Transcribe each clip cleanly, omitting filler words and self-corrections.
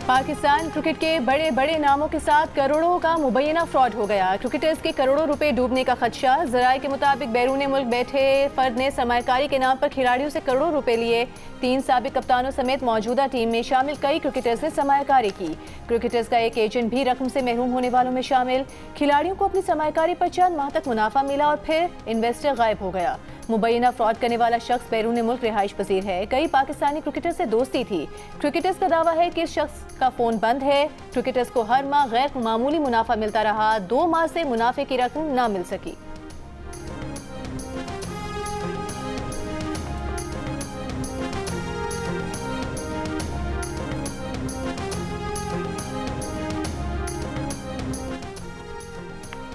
Pakistan cricket के बड़े बड़े नामों के साथ करोड़ों का मुबैना फ्रॉड हो गया। क्रिकेटर्स के करोड़ों रुपए डूबने का खदशा। ज़राए के मुताबिक बैरून मुल्क बैठे फर्द ने सरमाकारी के नाम पर खिलाड़ियों से करोड़ों रुपए लिए। 3 साबिक कप्तानों समेत मौजूदा टीम में शामिल कई क्रिकेटर्स ने सरमाकारी की। क्रिकेटर्स का एक एजेंट भी रकम से महरूम होने वालों में शामिल। खिलाड़ियों को अपनी सरमाकारी पर चंद माह तक मुनाफा मिला और फिर इन्वेस्टर गायब हो गया। मुबैना फ्रॉड करने वाला शख्स बैरून मुल्क रिहाइश पजीर है। कई पाकिस्तानी क्रिकेटर से दोस्ती थी। क्रिकेटर्स का दावा है कि इस शख्स का फोन बंद है। क्रिकेटर्स को हर माह गैर मामूली मुनाफा मिलता रहा। 2 माह से मुनाफे की रकम न मिल सकी।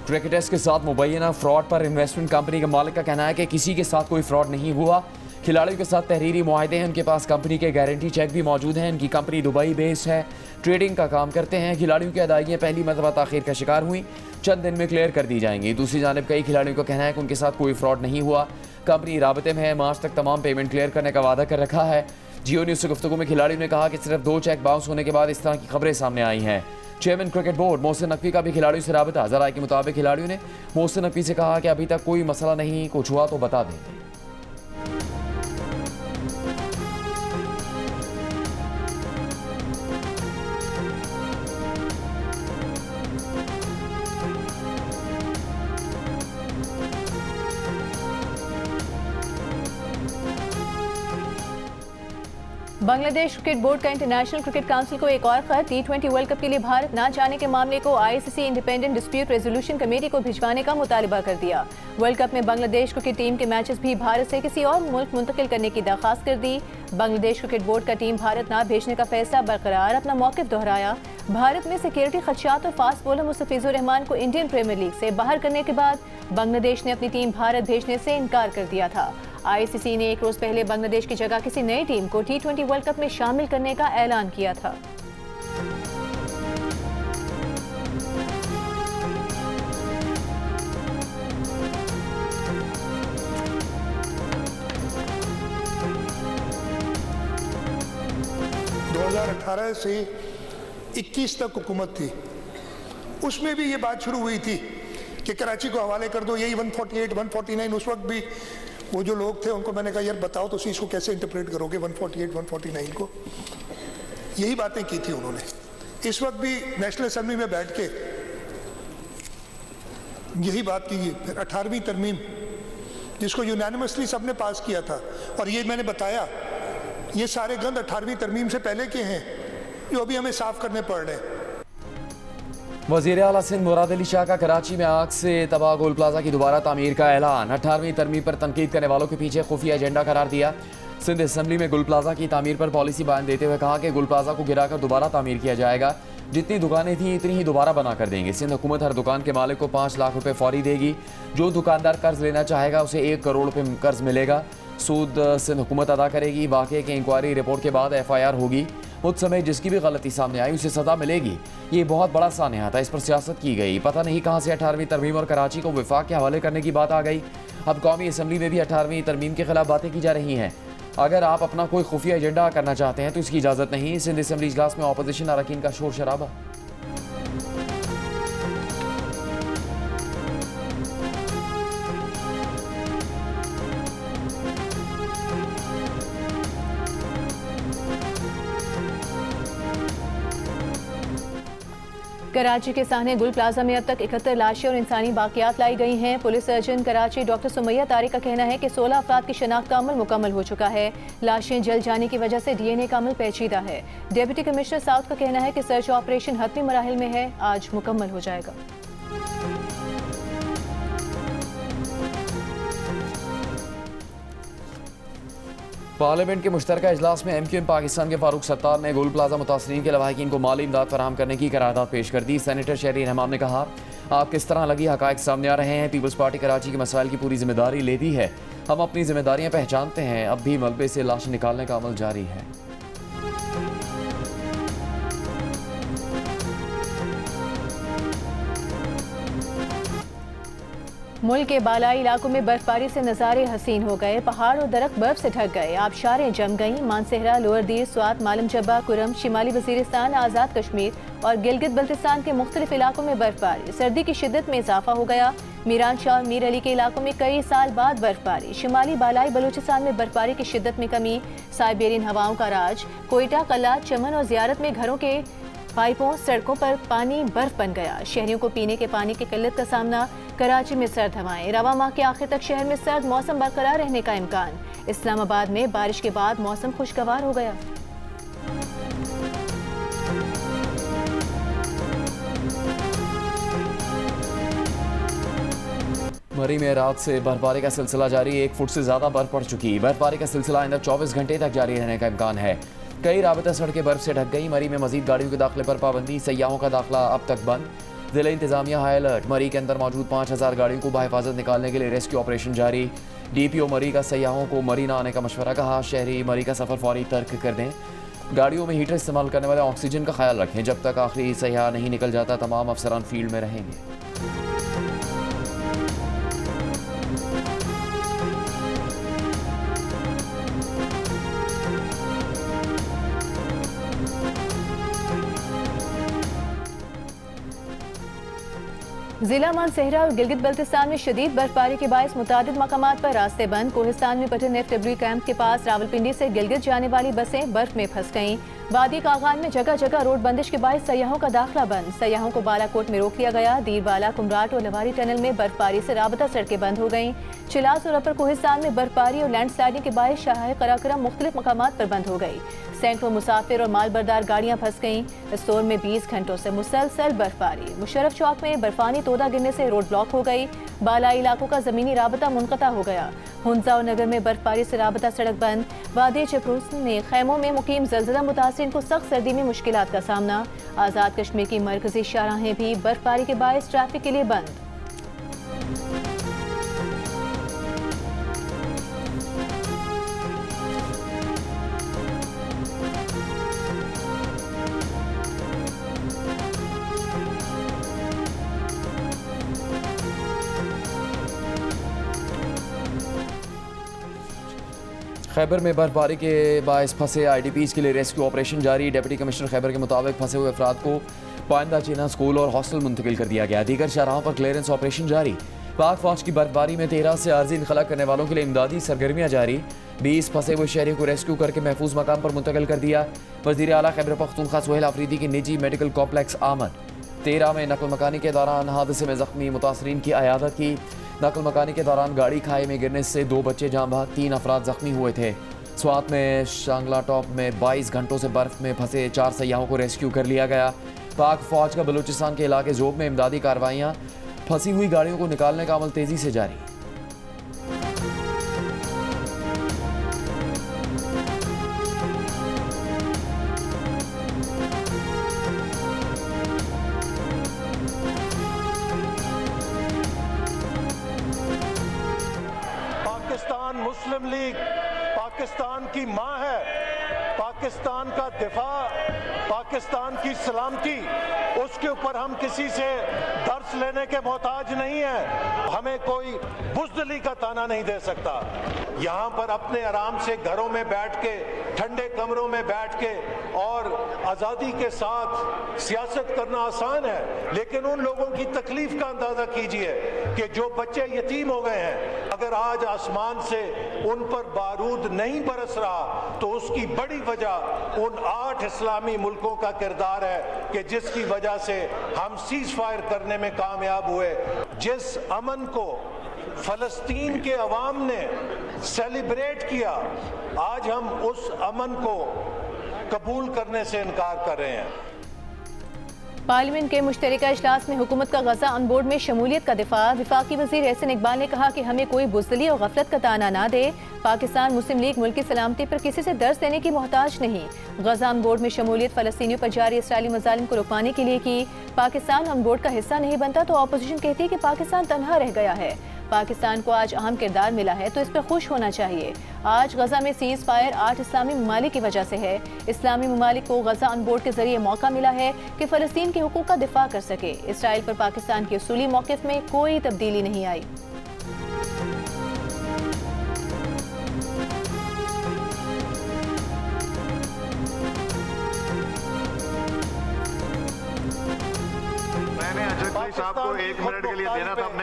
क्रिकेटर्स के साथ मुबैना फ्रॉड पर इन्वेस्टमेंट कंपनी के मालिक का कहना है कि किसी के साथ कोई फ्रॉड नहीं हुआ। खिलाड़ियों के साथ तहरीरी मुआहदे हैं, उनके पास कंपनी के गारंटी चेक भी मौजूद हैं। इनकी कंपनी दुबई बेस्ड है, ट्रेडिंग का काम करते हैं। खिलाड़ियों की अदायगियाँ पहली मरतबा ताखीर का शिकार हुई, चंद दिन में क्लियर कर दी जाएंगी। दूसरी जानिब कई खिलाड़ियों का कहना है कि उनके साथ कोई फ्रॉड नहीं हुआ। कंपनी राबते में है, मार्च तक तमाम पेमेंट क्लियर करने का वादा कर रखा है। जियो न्यूज़ से गुफ्तगू में खिलाड़ियों ने कहा कि सिर्फ 2 चेक बाउंस होने के बाद इस तरह की खबरें सामने आई हैं। Chairman cricket board Mohsin Naqvi का भी खिलाड़ियों से राबता। ज़राए के मुताबिक खिलाड़ियों ने मोहसिन नकवी से कहा कि अभी तक कोई मसला नहीं, कुछ हुआ तो बता देंगे। 'बांग्लादेश क्रिकेट बोर्ड का इंटरनेशनल क्रिकेट काउंसिल को एक और खत। T20 वर्ल्ड कप के लिए भारत न जाने के मामले को ICC independent dispute resolution committee को भिजवाने का मुतालबा कर दिया। वर्ल्ड कप में बांग्लादेश क्रिकेट टीम के मैचेस भी भारत से किसी और मुल्क मुंतकिल करने की दरख्वास्त कर दी। बांग्लादेश क्रिकेट बोर्ड का टीम भारत न भेजने का फैसला बरकरार, अपना मौक़िफ़ दोहराया। भारत में सिक्योरिटी खदशात और फास्ट बॉलर मुस्तफिजुर रहमान को इंडियन प्रीमियर लीग से बाहर करने के बाद बांग्लादेश ने अपनी टीम भारत भेजने से इनकार कर दिया था। ICC ने एक रोज पहले बांग्लादेश की जगह किसी नई टीम को T20 वर्ल्ड कप में शामिल करने का ऐलान किया था। (2018) से 21 तक हुकूमत थी, उसमें भी ये बात शुरू हुई थी कि कराची को हवाले कर दो। यही 148, 149 उस वक्त भी वो जो लोग थे उनको मैंने कहा यार बताओ तो इसको कैसे इंटरप्रेट करोगे 148, 149 को। यही बातें की थी उन्होंने। इस वक्त भी नेशनल असेंबली में बैठ के यही बात की। फिर 18वीं तरमीम जिसको यूनानिमसली सबने पास किया था, और ये मैंने बताया ये सारे गंद 18वीं तरमीम से पहले के हैं जो अभी हमें साफ करने पड़ रहे हैं। वज़ीर आला सिंध मुराद अली शाह का कराची में आग से तबाह गोल प्लाजा की दोबारा तामीर का ऐलान। 18वीं तरमीम पर तनकीद करने वालों के पीछे खुफिया एजेंडा करार दिया। सिंध असम्बली में गुल प्लाजा की तामीर पर पॉलिसी बयान देते हुए कहा कि गुल प्लाजा को गिराकर दोबारा तामीर किया जाएगा। जितनी दुकानें थी इतनी ही दोबारा बना कर देंगे। सिंध हुकूमत हर दुकान के मालिक को 5 लाख रुपए फौरी देगी। जो दुकानदार कर्ज लेना चाहेगा उसे 1 करोड़ रुपए कर्ज मिलेगा। सूद सिंध हुकूमत अदा करेगी। वाक़े की इंक्वायरी रिपोर्ट के बाद FIR होगी। उस समय जिसकी भी गलती सामने आई उसे सजा मिलेगी। ये बहुत बड़ा सान्या था, इस पर सियासत की गई। पता नहीं कहाँ से 18वीं तरमीम और कराची को विफाक के हवाले करने की बात आ गई। अब कौमी असम्बली में भी 18वीं तरमीम के खिलाफ बातें की जा रही हैं। अगर आप अपना कोई खुफिया एजेंडा करना चाहते हैं तो इसकी इजाज़त नहीं। सिंध असम्बली इजलास में अपोजिशन अरकान का शोर शराबा। कराची के साहने गुल प्लाजा में अब तक 71 लाशें और इंसानी बाकियात लाई गई हैं। Police surgeon Karachi doctor Sumaiya Tariq का कहना है कि 16 अफराद की शनाख्त का अमल मुकम्मल हो चुका है। लाशें जल जाने की वजह से DNA का अमल पेचीदा है। डिप्टी कमिश्नर साउथ का कहना है कि सर्च ऑपरेशन हतमी मराहिल में है, आज मुकम्मल हो जाएगा। पार्लियामेंट के मुश्तरका इजलास में MQM पाकिस्तान के फारूक सत्तार ने गुल प्लाजा मुतासरीन के लवाहिकीन को माली इमदाद फराहम करने की करारदाद पेश कर दी। सेनेटर शहरी रहमान ने कहा, आप किस तरह लगी हकायक सामने आ रहे हैं। पीपल्स पार्टी कराची के मसाइल की पूरी जिम्मेदारी लेती है। हम अपनी जिम्मेदारियां पहचानते हैं। अब भी मलबे से लाश निकालने का अमल जारी है। मुल्क के बालाई इलाकों में बर्फबारी से नज़ारे हसीन हो गए। पहाड़ और दरख्त बर्फ से ढक गए, आबशारें जम गईं। मानसेहरा, लोअर दीर, स्वात, मालम जब्बा, कुरम, शिमाली वजीरिस्तान, आज़ाद कश्मीर और गिलगित बल्तिस्तान के मुख्तलिफ इलाकों में बर्फबारी। सर्दी की शिद्दत में इजाफा हो गया। मीरान शाह और मीर अली के इलाकों में कई साल बाद बर्फबारी। शिमाली बालाई बलूचिस्तान में बर्फबारी की शिद्दत में कमी। साइबेरियन हवाओं का राज। कोयटा, कल्लात, चमन और जियारत में घरों के पाइपों, सड़कों पर पानी बर्फ बन गया। शहरियों को पीने के पानी की किल्लत का सामना। कराची में सर्द हवाएं। रवा माह के आखिर तक शहर में सर्द मौसम बरकरार रहने का इम्कान। इस्लामाबाद में बारिश के बाद मौसम खुशगवार हो गया। मरी में रात से बर्फबारी का सिलसिला जारी। 1 फुट से ज्यादा बर्फ पड़ चुकी। बर्फबारी का सिलसिला आइंदा 24 घंटे तक जारी रहने का इम्कान है। कई राबता सड़कें बर्फ से ढक गई। मरी में मजीद गाड़ियों के दाखिले पर पाबंदी। सयाहों का दाखिला अब तक बंद। जिला इंतजामिया हाई अलर्ट। मरी के अंदर मौजूद 5000 गाड़ियों को बाहिफाजत निकालने के लिए रेस्क्यू ऑपरेशन जारी। DPO मरी का सयाहों को मरी न आने का मशवरा कहा। शहरी मरी का सफर फौरी तर्क कर दें। गाड़ियों में हीटर इस्तेमाल करने वाले ऑक्सीजन का ख्याल रखें। जब तक आखिरी सयाह नहीं निकल जाता तमाम अफसरान फील्ड में रहेंगे। जिला मानसेहरा और गिलगित बल्तिस्तान में शदीद बर्फबारी के बायस मुतादिद मकामात पर रास्ते बंद। कोहिस्तान में पटन FW कैंप के पास रावलपिंडी से गिलगित जाने वाली बसें बर्फ में फंस गईं। वादी कागान में जगह जगह रोड बंदिश के बायस सयाहों का दाखिला बंद। सयाहों को बालाकोट में रोक लिया गया। दीरबाला, कुमराट और लवारी टनल में बर्फबारी से राबता सड़कें बंद हो गईं। चिलास और अपर कोहिस्तान में बर्फबारी और लैंडस्लाइडिंग के बायस शाह कराकरम मुख्तलिफ मकामात पर बंद हो गई। सैकड़ों मुसाफिर और माल बरदार गाड़ियां फंस गईं। स्टोर में 20 घंटों से मुसलसल बर्फबारी। मुशर्रफ चौक में बर्फानी तोदा गिरने से रोड ब्लॉक हो गई। बालाई इलाकों का जमीनी राबता मुनक़ता हो गया। हुंजा और नगर में बर्फबारी से राबता सड़क बंद। वादी चपरूस में खैमों में मुकीम ज़लज़ला मुतासिरीन को सख्त सर्दी में मुश्किलात का सामना। आज़ाद कश्मीर की मरकजी शाहराहें भी बर्फबारी के बायस ट्रैफिक के लिए बंद। खैबर में बर्फबारी के बायस फंसे IDPs के लिए रेस्क्यू ऑपरेशन जारी। डिप्टी कमिश्नर खैबर के मुताबिक फंसे हुए अफराद को पाइंदा चीना स्कूल और हॉस्टल मुंतकिल कर दिया गया। दीगर शाहराहों पर क्लियरेंस ऑपरेशन जारी। पाक फौज की बर्फबारी में 13 से आर्जी इनखला करने वालों के लिए इमदादी सरगर्मियाँ जारी। 20 फंसे हुए शहरियों को रेस्क्यू करके महफूज मकाम पर मुंतकिल कर दिया। वज़ीर आला खैबर पख्तूनख्वा सुहेल आफरीदी की निजी मेडिकल कॉम्प्लेक्स आमद। 13 में नकल मकानी के दौरान हादसे में जख्मी मुतासरीन की अयादत की। नकल मकानी के दौरान गाड़ी खाई में गिरने से 2 बच्चे जाँ बहक, 3 अफराद जख्मी हुए थे। स्वात में शांगला टॉप में 22 घंटों से बर्फ में फंसे 4 सयाहों को रेस्क्यू कर लिया गया। पाक फौज का बलूचिस्तान के इलाके जोब में इमदादी कार्रवाइयाँ। फंसी हुई गाड़ियों को निकालने का अमल तेजी से जारी। पाकिस्तान मुस्लिम लीग पाकिस्तान की माँ है। पाकिस्तान का दिफा, पाकिस्तान की सलामती, उसके ऊपर हम किसी से दर्स लेने के मोहताज नहीं है। हमें कोई बुज़दिली का ताना नहीं दे सकता। यहाँ पर अपने आराम से घरों में बैठ के, ठंडे कमरों में बैठ के और आज़ादी के साथ सियासत करना आसान है, लेकिन उन लोगों की तकलीफ का अंदाज़ा कीजिए कि जो बच्चे यतीम हो गए हैं। अगर आज आसमान से उन पर बारूद नहीं बरस रहा तो उसकी बड़ी वजह उन 8 इस्लामी मुल्कों का किरदार है कि जिसकी वजह से हम सीज फायर करने में कामयाब हुए। जिस अमन को फ़लस्तीन के अवाम ने सेलिब्रेट किया, आज हम उस अमन को कबूल करने से इनकार कर रहे हैं। पार्लियामेंट के मुश्तरका इजलास में हुकूमत का गजा ऑन बोर्ड में शमूलियत का दिफा। वफाकी वज़ीर एहसन इकबाल ने कहा कि हमें कोई बुज़दिली और गफलत का ताना ना दे। पाकिस्तान मुस्लिम लीग मुल्क की सलामती पर किसी से दर्स देने की मोहताज नहीं। गजा ऑन बोर्ड में शमूलियत फ़लस्तीनियों पर जारी इसराइली मज़ालिम को रुकवाने के लिए की। पाकिस्तान ऑन बोर्ड का हिस्सा नहीं बनता तो अपोजिशन कहती है कि पाकिस्तान तनहा रह गया है। पाकिस्तान को आज अहम किरदार मिला है तो इस पर खुश होना चाहिए। आज गजा में सीज फायर 8 इस्लामी ममालिक की वजह से है। इस्लामी ममालिक को गजा ऑन बोर्ड के जरिए मौका मिला है कि फ़लस्तीन के हुकूक का दिफा कर सके। इसराइल पर पाकिस्तान के उसूली मौक़िफ़ में कोई तब्दीली नहीं आई। साहब को 1 मिनट के लिए देना था, अब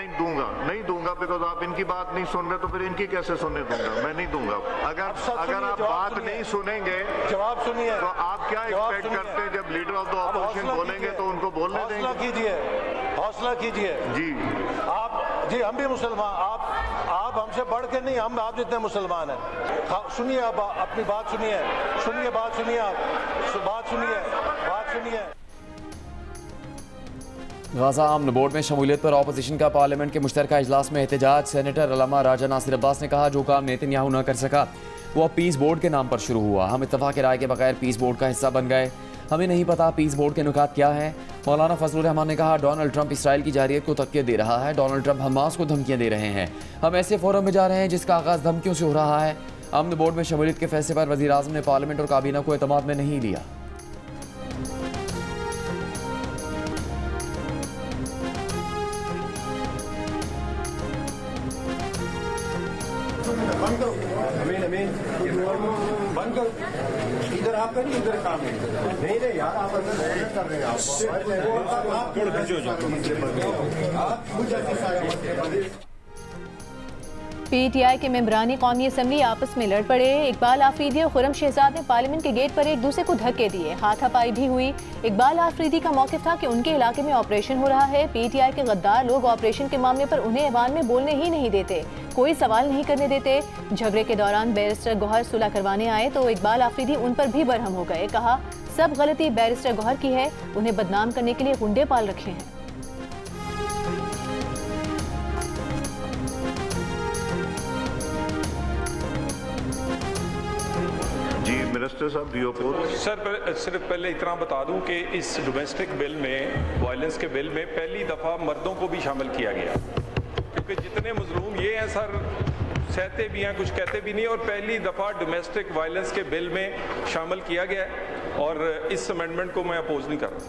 नहीं दूंगा बिकॉज आप इनकी बात नहीं सुन रहे, तो फिर इनकी कैसे सुनने दूंगा? मैं नहीं दूंगा। अगर आप बात नहीं सुनेंगे, जवाब सुनिए, तो आप क्या एक्सपेक्ट करते हैं? जब लीडर ऑफ द ऑपोजिशन बोलेंगे तो उनको बोलने देंगे? हौसला कीजिए जी। जी हम भी मुसलमान, आप हमसे बढ़ के नहीं, हम आप जितने मुसलमान हैं। सुनिए, आप अपनी बात सुनिए, बात सुनिए। गाजा अमन बोर्ड में शमूलियत पर अपोजिशन का पार्लियामेंट के मुश्तरका इजलास में एहतजाज। सेनेटर अल्लामा राजा नासिर अब्बास ने कहा, जो काम नेतन्याहू न कर सका वो अब पीस बोर्ड के नाम पर शुरू हुआ। हम इत्तफाक राय के बगैर पीस बोर्ड का हिस्सा बन गए, हमें नहीं पता पीस बोर्ड के नुकात क्या है। मौलाना फजलुर रहमान ने कहा, डोनाल्ड ट्रंप इसराइल की जारियत को तक़ियत दे रहा है, डोनाल्ड ट्रंप हमास को धमकियां दे रहे हैं। हम ऐसे फोरम में जा रहे हैं जिसका आगाज़ धमकियों से हो रहा है। अमन बोर्ड में शमूलियत के फैसले पर वज़ीर आज़म ने पार्लियामेंट और काबीना को एतमाद में नहीं लिया। बंद करो, इधर आप करिए, इधर काम नहीं यार, आप अंदर कर रहे हैं, आप पीटीआई के मेंबरानी कौमी असम्बली आपस में लड़ पड़े। इकबाल आफरीदी और खुरम शहजाद ने पार्लियामेंट के गेट पर एक दूसरे को धक्के दिए, हाथापाई भी हुई। इकबाल आफरीदी का मौक़िफ़ था कि उनके इलाके में ऑपरेशन हो रहा है, पीटीआई के गद्दार लोग ऑपरेशन के मामले पर उन्हें ऐवान में बोलने ही नहीं देते, कोई सवाल नहीं करने देते। झगड़े के दौरान बैरिस्टर गौहर सुलह करवाने आए तो इकबाल आफरीदी उन पर भी बरहम हो गए। कहा, सब गलती बैरिस्टर गौहर की है, उन्हें बदनाम करने के लिए गुंडे पाल रखे हैं। मिनिस्टर साहब, सर सिर्फ पहले इतना बता दूं कि इस डोमेस्टिक बिल में, वायलेंस के बिल में पहली दफ़ा मर्दों को भी शामिल किया गया, क्योंकि जितने मजलूम ये हैं सर, सहते भी हैं, कुछ कहते भी नहीं, और पहली दफ़ा डोमेस्टिक वायलेंस के बिल में शामिल किया गया है और इस अमेंडमेंट को मैं अपोज नहीं कर रहा।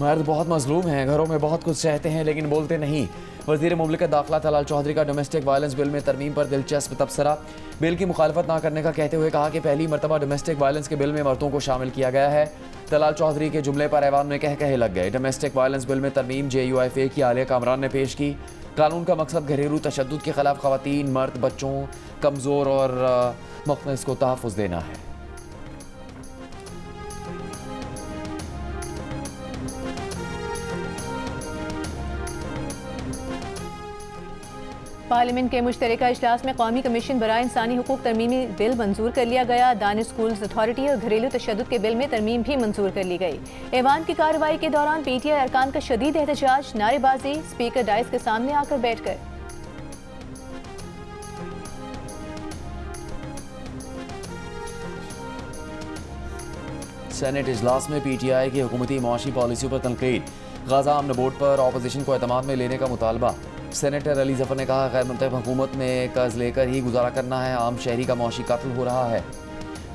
मर्द बहुत मजलूम हैं, घरों में बहुत कुछ सहते हैं लेकिन बोलते नहीं। वज़ीर मुमलिकत दाखिला तलाल चौधरी का डोमेस्टिक वायलेंस बिल में तरमीम पर दिलचस्प तबसरा। बिल की मुखालफत ना करने का कहते हुए कहा कि पहली मरतबा डोमेस्टिक वायलेंस के बिल में मर्दों को शामिल किया गया है। तलाल चौधरी के जुमले पर ऐवान में कहे लग गए। डोमेस्टिक वायलेंस बिल में तरमीम JUIFA की आलिया कामरान ने पेश की। कानून का मकसद घरेलू तशद्दुद के खिलाफ ख़वातीन, मर्द, बच्चों, कमज़ोर और मुख्तलिस को तहफ़्फ़ुज़ देना है। पार्लियामेंट के मुश्तरका इजलास में कौमी कमीशन बराए इंसानी हुकूक तरमीमी बिल मंजूर कर लिया गया। दानिश स्कूल्स अथॉरिटी और घरेलू तशद्दुद के बिल में तरमीम भी मंजूर कर ली गई। ऐवान की कार्रवाई के दौरान पीटीआई अरकान का शदीद एहतजाज, नारेबाजी, स्पीकर डाइस के सामने आकर बैठ गए। सेनेट इजलास में पीटीआई की हुकूमती मुआशी पॉलिसियों पर तनकीद। गाजा अमन बोर्ड पर अपोजिशन को एतमाद में लेने का मुतालबा। सेनेटर अली जफर ने कहा, गैर मुंतखब हुकूमत में कर्ज लेकर ही गुजारा करना है, आम शहरी का मुआशी कत्ल हो रहा है।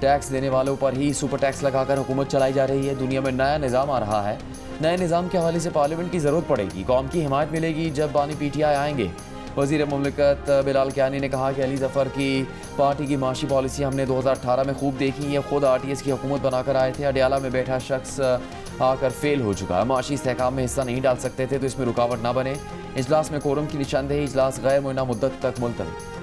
टैक्स देने वालों पर ही सुपर टैक्स लगाकर हुकूमत चलाई जा रही है। दुनिया में नया निज़ाम आ रहा है, नए निज़ाम के हवाले से पार्लियामेंट की ज़रूरत पड़ेगी। कौम की हिमायत मिलेगी जब बानी पीटीआई आएंगे। वज़ीर मुमलिकत बिलाल कियानी ने कहा कि अली जफर की पार्टी की माशी पॉलिसी हमने 2018 में खूब देखी। ये खुद RTS की हुकूमत बनाकर आए थे। अडियाला में बैठा शख्स आकर फेल हो चुका है। माशी इस्तेहकाम में हिस्सा नहीं डाल सकते थे तो इसमें रुकावट ना बने। इजलास में कोरम की निशानदेही, इजलास गैर मुय्यना मुद्दत तक मुलतवी।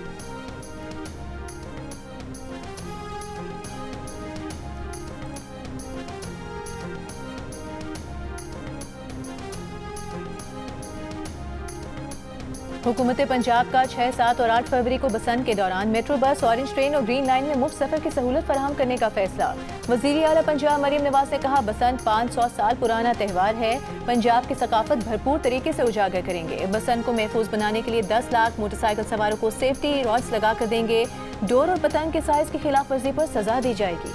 हुकूमत पंजाब का 6, 7 और 8 फरवरी को बसंत के दौरान मेट्रो बस, ऑरेंज ट्रेन और ग्रीन लाइन में मुफ्त सफर की सहूलत फराहम करने का फैसला। वज़ीर आला पंजाब मरियम नवाज ने कहा, बसंत 500 साल पुराना त्यौहार है, पंजाब की सकाफत भरपूर तरीके से उजागर करेंगे। बसंत को महफूज बनाने के लिए 10 लाख मोटरसाइकिल सवारों को सेफ्टी रॉड्स लगा कर देंगे। डोर और पतंग के साइज की खिलाफ वर्जी पर सजा दी जाएगी।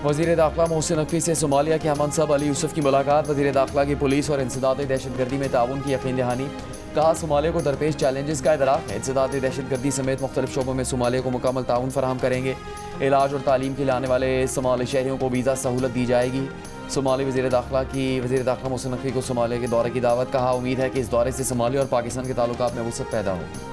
वज़ीर दाखिला मोहसिन नकवी से सोमालिया के हमनसब अली यूसुफ की मुलाकात। वज़ीर दाखिला की पुलिस और इंसदादी दहशतगर्दी में ताउन की यकीन दहानी। कहा, सोमालिया को दरपेश चैलेंजेस का इदराक है। इंसदादी दहशतगर्दी समेत मुख्तलिफ शोबों में सोमालिया को मुकम्मल ताउन फराहम करेंगे। इलाज और तालीम के लिए आने वाले सोमाली शहरियों को वीज़ा सहूलत दी जाएगी। सोमाली वज़ीर दाखिला मोहसिन नकवी को सोमालिया के दौरे की दावत। कहा, उम्मीद है कि इस दौरे से सोमालिया और पाकिस्तान के ताल्लुकात में वसअत पैदा हो।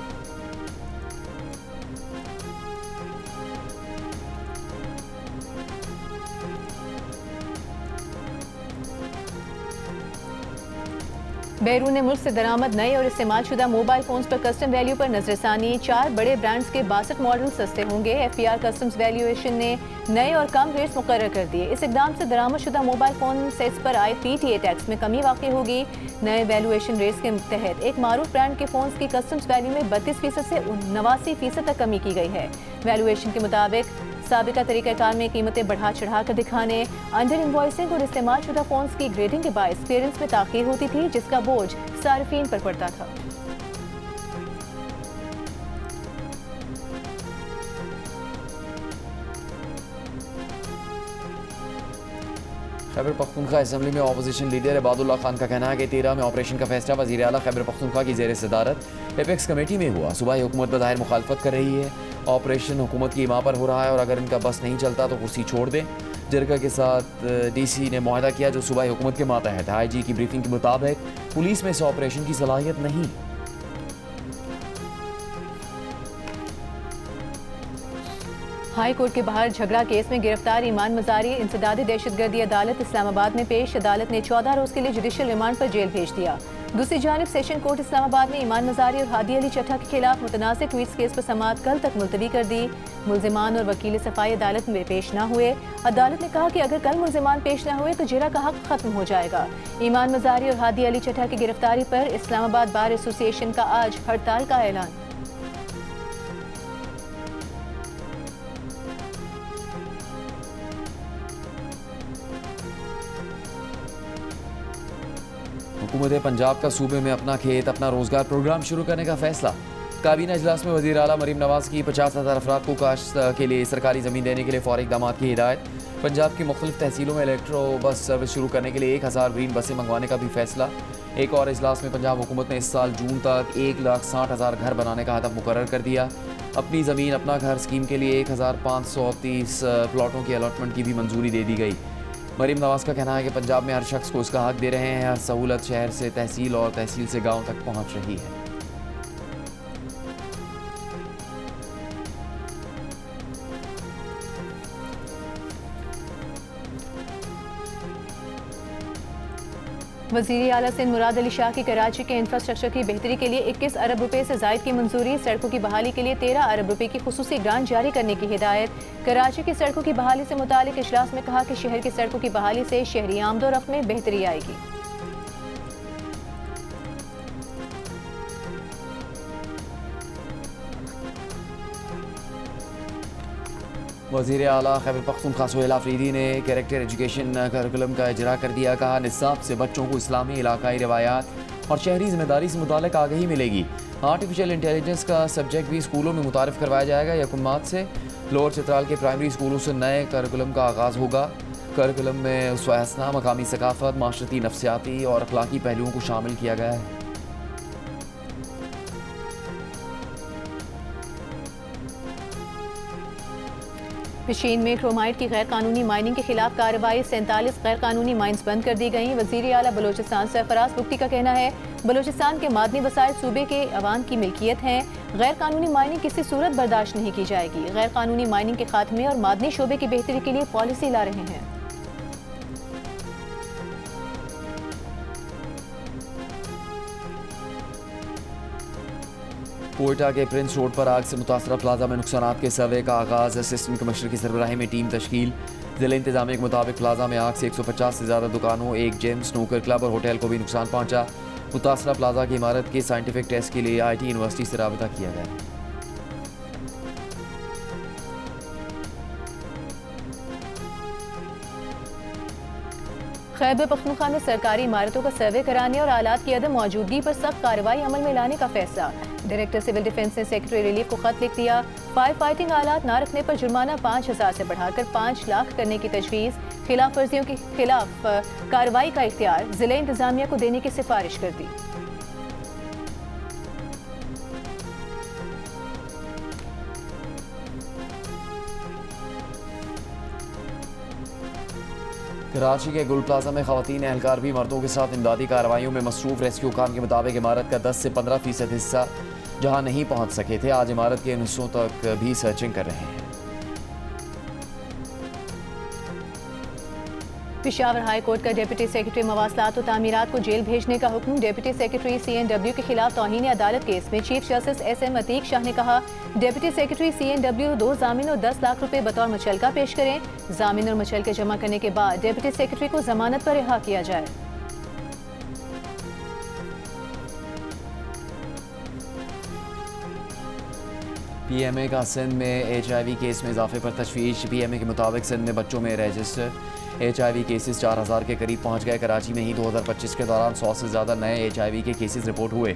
बैरून मुल्क से दरामद नए और इस्तेमाल शुदा मोबाइल फोन्स पर कस्टम वैल्यू पर नजरसानी। 4 बड़े ब्रांड्स के 62 मॉडल सस्ते होंगे। FPR कस्टम्स वैल्यूएशन ने नए और कम रेट्स मुकर्रर कर दिए। इस इकदाम से दरामद शुदा मोबाइल फोन सेट्स पर आए PTA टैक्स में कमी वाक़ई होगी। नए वैल्यूएशन रेट्स के तहत एक मारूफ ब्रांड के फोन्स की कस्टम्स वैल्यू में 32% से 89% तक कमी की गई है। वैल्यूएशन के मुताबिक साबिका तरीक़ाकार में कीमतें बढ़ा चढ़ा कर दिखाने, अंडर इन्वॉइसिंग और इस्तेमाल शुदा फोन्स की ग्रेडिंग के बायस क्लियरेंस में ताख़ीर होती थी, जिसका बोझ सार्फिन पर पड़ता था। खैबर पख्तूनख्वा असम्बली में अपोजिशन लीडर इबादुल्लाह खान का कहना है कि 13 में ऑपरेशन का फैसला वज़ीर आला खैबर पख्तूनख्वा की ज़ेर सदारत एपेक्स कमेटी में हुआ। सूबाई हुकूमत बज़ाहिर मुखालफत कर रही है। ऑपरेशन हुकूमत की इमा पर हो रहा है और अगर इनका बस नहीं चलता तो कुर्सी छोड़ दें। जरगा के साथ DC ने मुआहदा किया जो सूबाई हुकूमत के मातहत IG की ब्रीफिंग के मुताबिक पुलिस में इस ऑपरेशन की सलाहियत नहीं। हाई कोर्ट के बाहर झगड़ा केस में गिरफ्तार ईमान मजारी इंसदादी दहशतगर्दी अदालत इस्लामाबाद में पेश। अदालत ने 14 रोज के लिए जुडिशल रिमांड पर जेल भेज दिया। दूसरी जानिब सेशन कोर्ट इस्लामाबाद ने ईमान मजारी और हादी अली चट्टा के खिलाफ मुतनाज़ ट्वीट्स केस पर समाअत कल तक मुलतवी कर दी। मुल्जिमान और वकील सफाई अदालत में पेश न हुए। अदालत ने कहा कि अगर कल मुल्जिमान पेश न हुए तो जिरा का हक खत्म हो जाएगा। ईमान मजारी और हादी अली चट्टा की गिरफ्तारी पर इस्लामाबाद बार एसोसिएशन का आज हड़ताल का ऐलान। हुकूमत पंजाब का सूबे में अपना खेत अपना रोजगार प्रोग्राम शुरू करने का फैसला। काबीना इजलास में वज़ीर आला मरीम नवाज की 50,000 अफराद को काश्त के लिए सरकारी ज़मीन देने के लिए फौरी इक़दाम की हिदायत। पंजाब की मुख्तलिफ तहसीलों में इलेक्ट्रो बस सर्विस शुरू करने के लिए 1000 ग्रीन बसें मंगवाने का भी फैसला। एक और इजलास में पंजाब हुकूमत ने इस साल जून तक 1,60,000 घर बनाने का हदफ मुकर्रर कर दिया। अपनी ज़मीन अपना घर स्कीम के लिए 1530 प्लाटों की अलॉटमेंट की भी मंजूरी दे दी गई। मरीम नवाज का कहना है कि पंजाब में हर शख्स को उसका हक दे रहे हैं। हर सहूलत शहर से तहसील और तहसील से गांव तक पहुंच रही है। वज़ीर आला सिंध मुराद अली शाह की कराची के इंफ्रास्ट्रक्चर की बेहतरी के लिए 21 अरब रुपए से जायद की मंजूरी। सड़कों की बहाली के लिए 13 अरब रुपए की खुसूसी ग्रांट जारी करने की हिदायत। कराची की सड़कों की बहाली से मुतालिक इजलास में कहा कि शहर की सड़कों की बहाली से शहरी आमदोरफ्त में बेहतरी आएगी। वज़ीर आला खैबर पख्तूनख्वा सोहेल आफरीदी ने कैरेक्टर एजुकेशन करिकुलम का इजरा कर दिया। कहा निसाब से बच्चों को इस्लामी इलाकाई रवायात और शहरी जिम्मेदारी से मुताल्लिक़ आगाही मिलेगी। आर्टिफिशियल इंटेलिजेंस का सब्जेक्ट भी स्कूलों में मुतारिफ करवाया जाएगा। यकम मार्च से लोअर चित्राल के प्राइमरी स्कूलों से नए करिकुलम का आगाज़ होगा। करिकुलम में उसवासना, मकामी सकाफत, माशरती नफ्सियाती और अखलाकी पहलुओं को शामिल किया गया है। पिशीन में क्रोमाइट की गैर कानूनी माइनिंग के खिलाफ कार्रवाई। 47 गैर कानूनी माइंस बंद कर दी गई। वज़ीर आला बलोचिस्तान सरफराज बुख्ती का कहना है बलोचिस्तान के मादनी वसाइल सूबे के अवाम की मिल्कियत हैं। गैर कानूनी माइनिंग किसी सूरत बर्दाश्त नहीं की जाएगी। गैर कानूनी माइनिंग के खात्मे और मादनी शोबे की बेहतरी के लिए पॉलिसी ला रहे हैं। कोयटा के प्रिंस रोड पर आग से मुतासरा प्लाजा में नुकसानात के सर्वे का आगाज़। असिस्टेंट कमिश्नर की सरबराही में टीम तश्कील। जिला इंतजामिया के मुताबिक प्लाजा में आग से 150 से ज़्यादा दुकानों, एक जिम, स्नूकर क्लब और होटल को भी नुकसान पहुंचा। मुतासरा प्लाजा की इमारत के साइंटिफिक टेस्ट के लिए IT यूनिवर्सिटी से राबता किया गया। खैबर पख्तूनख्वा में सरकारी इमारतों का सर्वे कराने और आलात की अदम मौजूदगी पर सख्त कार्रवाई अमल में लाने का फैसला। डायरेक्टर सिविल डिफेंस ने सेक्रेटरी रिलीफ को खत लिख दिया। फायर फाइटिंग आलात न रखने पर जुर्माना 5,000 से बढ़ाकर 5 लाख करने की तजवीज़। खिलाफ वर्जियों के खिलाफ कार्रवाई का इख्तियार जिला इंतजामिया को देने की सिफारिश कर दी। कराची के गुल प्लाजा में खवातीन एहलकार भी मर्दों के साथ इमदादी कार्रवाइयों में मसरूफ। रेस्क्यू काम के मुताबिक इमारत का 10 से 15% हिस्सा जहां नहीं पहुंच सके थे, आज इमारत के हिस्सों तक भी सर्चिंग कर रहे हैं। पेशावर हाई कोर्ट का डिप्टी सेक्रेटरी मवासलात और तामीरात को जेल भेजने का हुक्म। डिप्टी सेक्रेटरी CNW के खिलाफ तौहीन अदालत केस में chief justice SM Atiq Shah ने कहा, डिप्टी सेक्रेटरी CNW 2 जामीन और 10 लाख रुपए बतौर मुचलका पेश करें। जामीन और मुचलके जमा करने के बाद डिप्टी सेक्रेटरी को जमानत पर रिहा किया जाए। PMA का सिंध में HIV केस में इजाफे पर तशवीश। PMA के मुताबिक सिंध में बच्चों में रजिस्टर HIV केसेस 4000 के करीब पहुंच गए। कराची में ही 2025 के दौरान 100 से ज़्यादा नए HIV के केसेस रिपोर्ट हुए।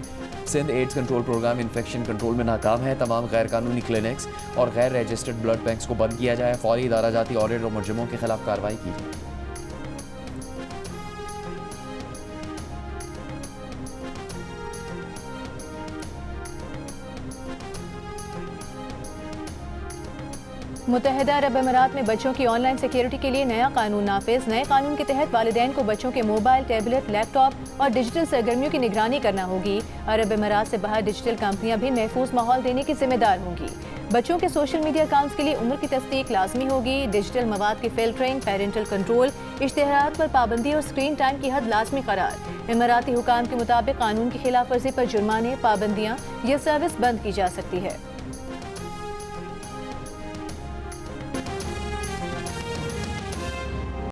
Sindh AIDS control program infection control में नाकाम है। तमाम गैर कानूनी क्लिनिक्स और गैर रजिस्टर्ड ब्लड बैंक्स को बंद किया जाए। फौरी इदारा जाती ऑडिट और मुजरिमों के खिलाफ कार्रवाई की जाए। मुत्तहिदा अरब अमीरात में बच्चों की ऑनलाइन सिक्योरिटी के लिए नया कानून नाफिज। नए कानून के तहत वालिदैन को बच्चों के मोबाइल, टैबलेट, लैपटॉप और डिजिटल सरगर्मियों की निगरानी करना होगी। अरब अमीरात से बाहर डिजिटल कंपनियां भी महफूज माहौल देने की जिम्मेदार होंगी। बच्चों के सोशल मीडिया अकाउंट्स के लिए उम्र की तस्दीक लाजमी होगी। डिजिटल मवाद की फिल्टरिंग, पेरेंटल कंट्रोल, इश्तिहारात पर पाबंदी और स्क्रीन टाइम की हद लाजमी करार। इमाराती हुकाम के मुताबिक कानून की खिलाफ वर्जी पर जुर्माने, पाबंदियाँ या सर्विस बंद की जा सकती है।